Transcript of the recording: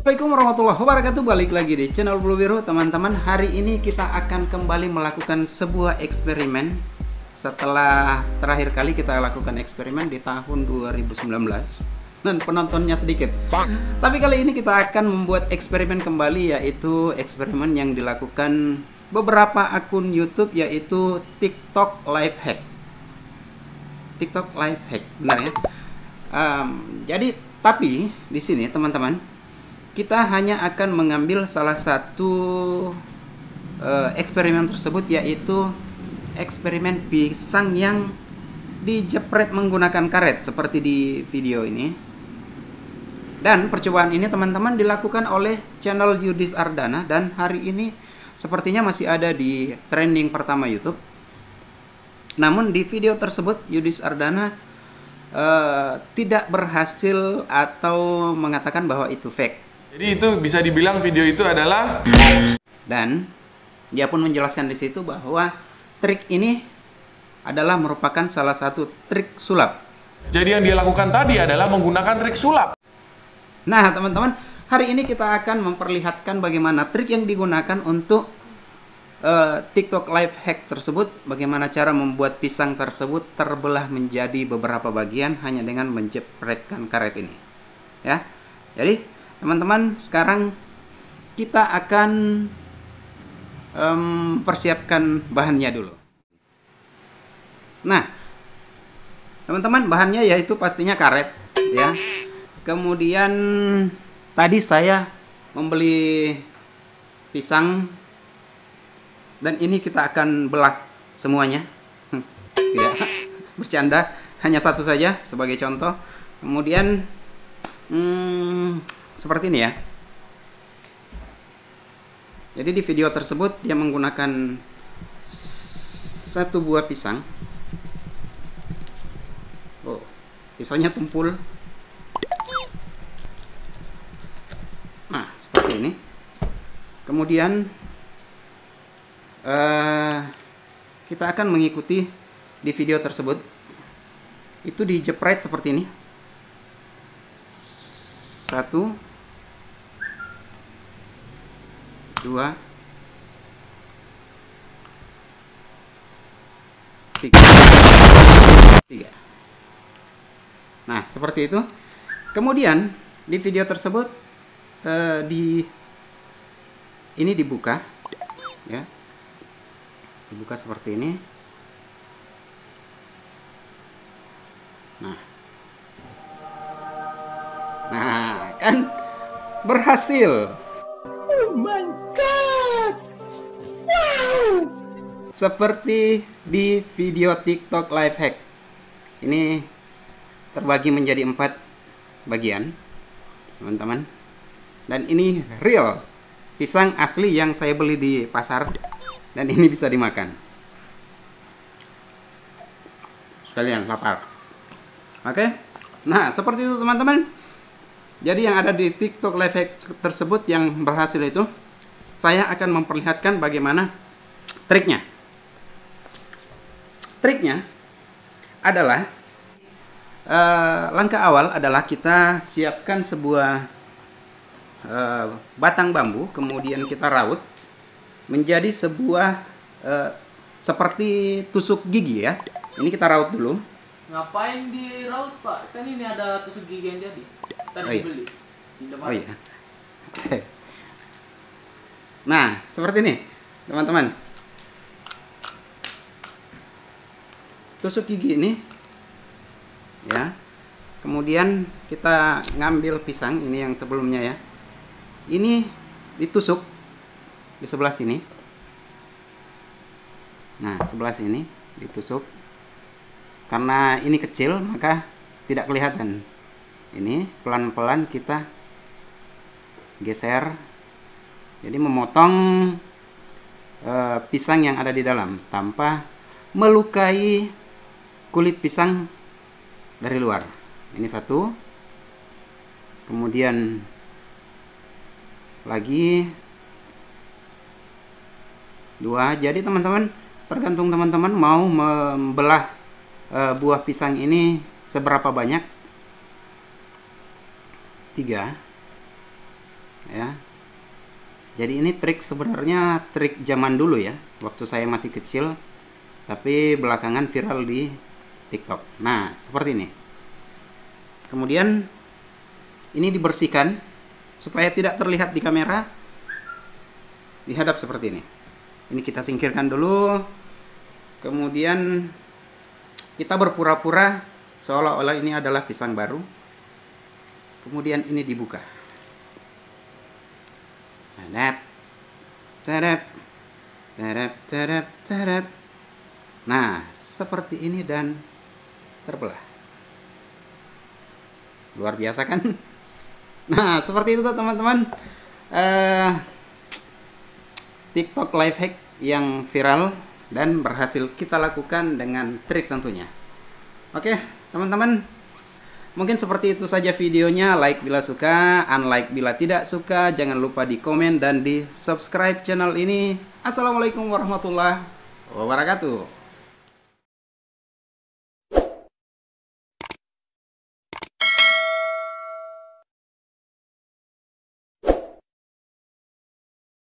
Assalamualaikum warahmatullahi wabarakatuh. Balik lagi di channel Blue Biru, teman-teman. Hari ini kita akan kembali melakukan sebuah eksperimen. Setelah terakhir kali kita lakukan eksperimen di tahun 2019 dan penontonnya sedikit. Tapi kali ini kita akan membuat eksperimen kembali, yaitu eksperimen yang dilakukan beberapa akun YouTube, yaitu TikTok Life Hack. TikTok Life Hack, benar ya? Tapi di sini teman-teman, kita hanya akan mengambil salah satu eksperimen tersebut, yaitu eksperimen pisang yang dijepret menggunakan karet seperti di video ini. Dan percobaan ini teman-teman dilakukan oleh channel Yudis Ardana, dan hari ini sepertinya masih ada di trending pertama YouTube. Namun di video tersebut Yudis Ardana tidak berhasil atau mengatakan bahwa itu fake. Jadi itu bisa dibilang video itu adalah Dan dia pun menjelaskan di situ bahwa trik ini adalah merupakan salah satu trik sulap. Jadi yang dia lakukan tadi adalah menggunakan trik sulap. Nah teman-teman, hari ini kita akan memperlihatkan bagaimana trik yang digunakan untuk TikTok Life Hack tersebut. Bagaimana cara membuat pisang tersebut terbelah menjadi beberapa bagian hanya dengan menjepretkan karet ini. Ya, jadi teman-teman, sekarang kita akan persiapkan bahannya dulu. Nah, teman-teman, bahannya yaitu pastinya karet, ya. Kemudian tadi saya membeli pisang, dan ini kita akan belah semuanya. Tidak, bercanda, hanya satu saja sebagai contoh. Kemudian seperti ini ya. Jadi di video tersebut dia menggunakan satu buah pisang. Oh, pisaunya tumpul. Nah, seperti ini. Kemudian kita akan mengikuti di video tersebut. Itu dijepret seperti ini. 1, 2, 3. Nah, seperti itu. Kemudian di video tersebut ini dibuka, ya, dibuka seperti ini. Nah, kan berhasil. Oh my god, wow! Seperti di video TikTok Life Hack. Ini terbagi menjadi 4 bagian, teman-teman. Dan ini real pisang asli yang saya beli di pasar, dan ini bisa dimakan. Sekalian lapar. Oke. Nah, seperti itu teman-teman. Jadi yang ada di TikTok Life Hack tersebut yang berhasil itu, saya akan memperlihatkan bagaimana triknya. Triknya adalah langkah awal adalah kita siapkan sebuah batang bambu, kemudian kita raut menjadi sebuah seperti tusuk gigi ya. Ini kita raut dulu. Ngapain di raut, Pak? Kan ini ada tusuk gigi yang jadi. Tadi beli. Oh iya. Nah, seperti ini, teman-teman. Tusuk gigi ini, ya. Kemudian kita ngambil pisang ini yang sebelumnya ya. Ini ditusuk di sebelah sini. Nah, sebelah sini ditusuk. Karena ini kecil, maka tidak kelihatan. Ini pelan-pelan kita geser. Jadi memotong pisang yang ada di dalam tanpa melukai kulit pisang dari luar. Ini satu. Kemudian lagi 2. Jadi teman-teman, tergantung teman-teman mau membelah buah pisang ini seberapa banyak. 3. ya. Jadi ini trik sebenarnya trik zaman dulu ya, waktu saya masih kecil, tapi belakangan viral di TikTok. Nah, seperti ini. Kemudian ini dibersihkan supaya tidak terlihat di kamera. Dihadap seperti ini. Ini kita singkirkan dulu. Kemudian kita berpura-pura seolah-olah ini adalah pisang baru. Kemudian ini dibuka. Tadap, tadap, tadap, tadap, tadap. Nah, seperti ini dan terbelah. Luar biasa kan? Nah, seperti itu teman-teman. TikTok life hack yang viral dan berhasil kita lakukan dengan trik tentunya. Oke, teman-teman. Mungkin seperti itu saja videonya. Like bila suka, unlike bila tidak suka. Jangan lupa di komen dan di subscribe channel ini. Assalamualaikum warahmatullahi wabarakatuh.